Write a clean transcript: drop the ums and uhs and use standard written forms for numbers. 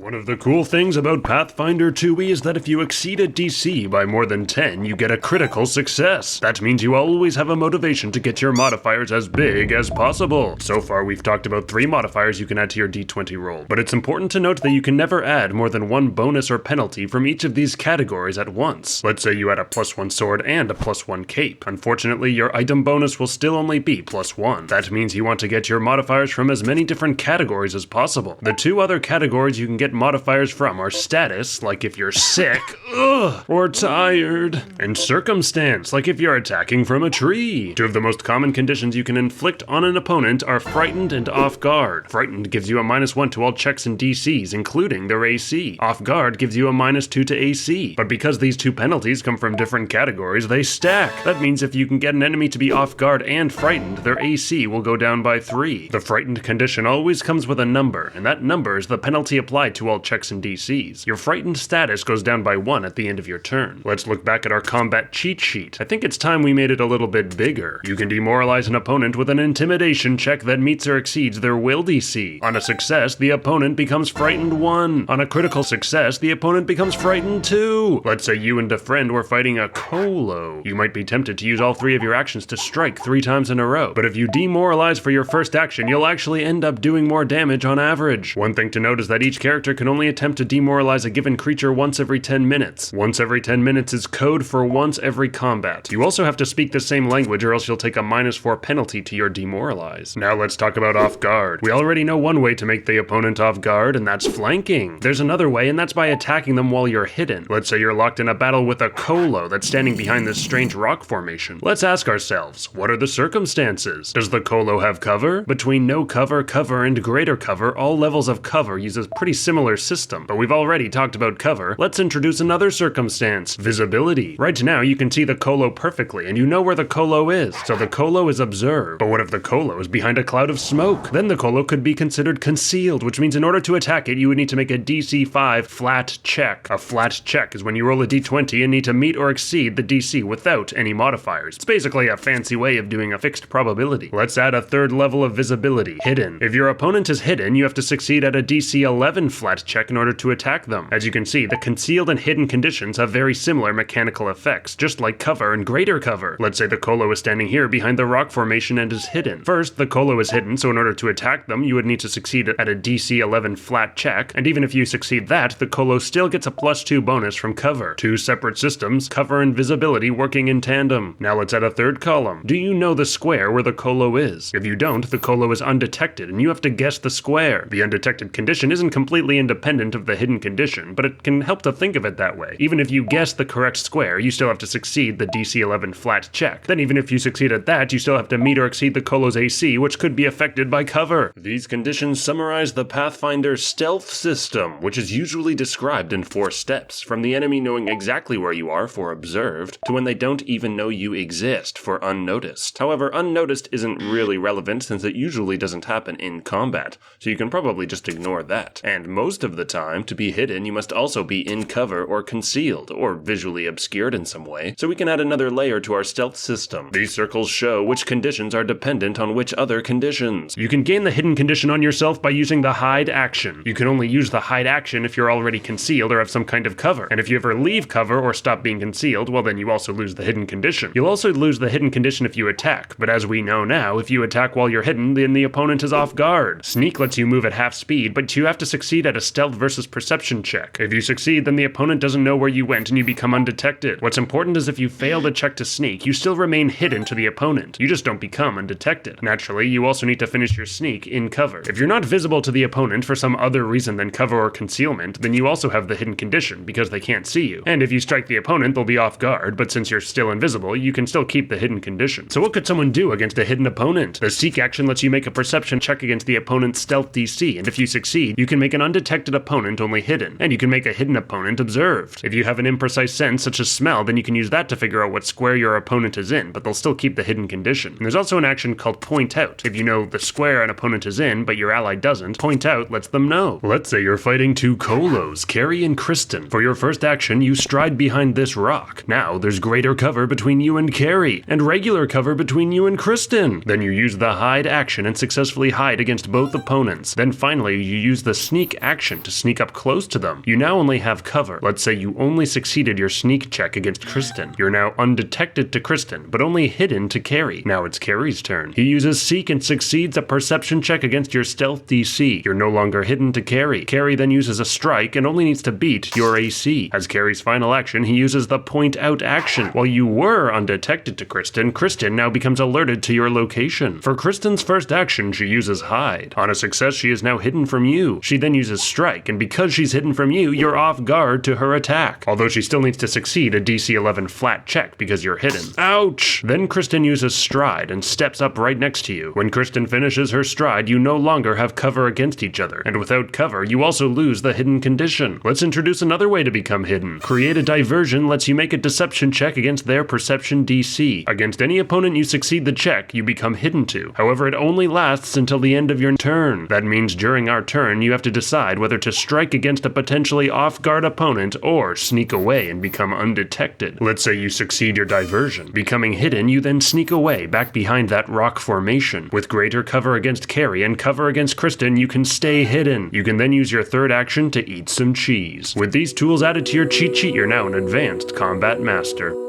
One of the cool things about Pathfinder 2e is that if you exceed a DC by more than 10, you get a critical success. That means you always have a motivation to get your modifiers as big as possible. So far we've talked about 3 modifiers you can add to your d20 roll, but it's important to note that you can never add more than 1 bonus or penalty from each of these categories at once. Let's say you add a +1 sword and a +1 cape. Unfortunately, your item bonus will still only be +1. That means you want to get your modifiers from as many different categories as possible. The 2 other categories you can get modifiers from are status, like if you're sick, or tired, and circumstance, like if you're attacking from a tree. 2 of the most common conditions you can inflict on an opponent are frightened and off guard. Frightened gives you a -1 to all checks and DCs, including their AC. Off guard gives you a -2 to AC. But because these 2 penalties come from different categories, they stack. That means if you can get an enemy to be off guard and frightened, their AC will go down by 3. The frightened condition always comes with a number, and that number is the penalty applied to all checks and DCs. Your frightened status goes down by 1 at the end of your turn. Let's look back at our combat cheat sheet. I think it's time we made it a little bit bigger. You can demoralize an opponent with an intimidation check that meets or exceeds their will DC. On a success, the opponent becomes frightened 1. On a critical success, the opponent becomes frightened 2. Let's say you and a friend were fighting a Colo. You might be tempted to use all 3 of your actions to strike 3 times in a row, but if you demoralize for your first action, you'll actually end up doing more damage on average. One thing to note is that each character can only attempt to demoralize a given creature once every 10 minutes. Once every 10 minutes is code for once every combat. You also have to speak the same language or else you'll take a -4 penalty to your demoralize. Now let's talk about off guard. We already know one way to make the opponent off guard, and that's flanking. There's another way, and that's by attacking them while you're hidden. Let's say you're locked in a battle with a Colo that's standing behind this strange rock formation. Let's ask ourselves, what are the circumstances? Does the Colo have cover? Between no cover, cover, and greater cover, all levels of cover use a pretty similar system, but we've already talked about cover. Let's introduce another circumstance, visibility. Right now you can see the Colo perfectly, and you know where the Colo is, so the Colo is observed. But what if the Colo is behind a cloud of smoke? Then the Colo could be considered concealed, which means in order to attack it, you would need to make a DC 5 flat check. A flat check is when you roll a d20 and need to meet or exceed the DC without any modifiers. It's basically a fancy way of doing a fixed probability. Let's add a 3rd level of visibility, hidden. If your opponent is hidden, you have to succeed at a DC 11 flat check in order to attack them. As you can see, the concealed and hidden conditions have very similar mechanical effects, just like cover and greater cover. Let's say the Colo is standing here behind the rock formation and is hidden. First, the Colo is hidden, so in order to attack them, you would need to succeed at a DC 11 flat check, and even if you succeed that, the Colo still gets a +2 bonus from cover. 2 separate systems, cover and visibility, working in tandem. Now let's add a 3rd column. Do you know the square where the Colo is? If you don't, the Colo is undetected, and you have to guess the square. The undetected condition isn't completely independent of the hidden condition, but it can help to think of it that way. Even if you guess the correct square, you still have to succeed the DC 11 flat check. Then even if you succeed at that, you still have to meet or exceed the Colo's AC, which could be affected by cover. These conditions summarize the Pathfinder stealth system, which is usually described in 4 steps, from the enemy knowing exactly where you are for observed, to when they don't even know you exist for unnoticed. However, unnoticed isn't really relevant since it usually doesn't happen in combat, so you can probably just ignore that. And most of the time, to be hidden, you must also be in cover or concealed, or visually obscured in some way, so we can add another layer to our stealth system. These circles show which conditions are dependent on which other conditions. You can gain the hidden condition on yourself by using the hide action. You can only use the hide action if you're already concealed or have some kind of cover, and if you ever leave cover or stop being concealed, well then you also lose the hidden condition. You'll also lose the hidden condition if you attack, but as we know now, if you attack while you're hidden, then the opponent is off guard. Sneak lets you move at half speed, but you have to succeed at a stealth versus perception check. If you succeed, then the opponent doesn't know where you went and you become undetected. What's important is if you fail to check to sneak, you still remain hidden to the opponent. You just don't become undetected. Naturally, you also need to finish your sneak in cover. If you're not visible to the opponent for some other reason than cover or concealment, then you also have the hidden condition because they can't see you. And if you strike the opponent, they'll be off guard, but since you're still invisible, you can still keep the hidden condition. So what could someone do against a hidden opponent? The seek action lets you make a perception check against the opponent's stealth DC, and if you succeed, you can make an undetected opponent only hidden, and you can make a hidden opponent observed. If you have an imprecise sense, such as smell, then you can use that to figure out what square your opponent is in, but they'll still keep the hidden condition. And there's also an action called point out. If you know the square an opponent is in, but your ally doesn't, point out lets them know. Let's say you're fighting 2 Colos, Carrie and Kristen. For your first action, you stride behind this rock. Now, there's greater cover between you and Carrie, and regular cover between you and Kristen. Then you use the hide action and successfully hide against both opponents. Then finally, you use the sneak action to sneak up close to them. You now only have cover. Let's say you only succeeded your sneak check against Kristen. You're now undetected to Kristen, but only hidden to Carrie. Now it's Carrie's turn. He uses Seek and succeeds a perception check against your stealth DC. You're no longer hidden to Carrie. Carrie then uses a strike and only needs to beat your AC. As Carrie's final action, he uses the point out action. While you were undetected to Kristen, Kristen now becomes alerted to your location. For Kristen's first action, she uses hide. On a success, she is now hidden from you. She then uses strike, and because she's hidden from you, you're off guard to her attack. Although she still needs to succeed a DC 11 flat check because you're hidden. Ouch! Then Kristen uses stride and steps up right next to you. When Kristen finishes her stride, you no longer have cover against each other, and without cover, you also lose the hidden condition. Let's introduce another way to become hidden. Create a diversion lets you make a deception check against their perception DC. Against any opponent you succeed the check, you become hidden to. However, it only lasts until the end of your turn. That means during our turn, you have to decide whether to strike against a potentially off-guard opponent or sneak away and become undetected. Let's say you succeed your diversion. Becoming hidden, you then sneak away back behind that rock formation. With greater cover against Carrie and cover against Kristen, you can stay hidden. You can then use your third action to eat some cheese. With these tools added to your cheat sheet, you're now an advanced combat master.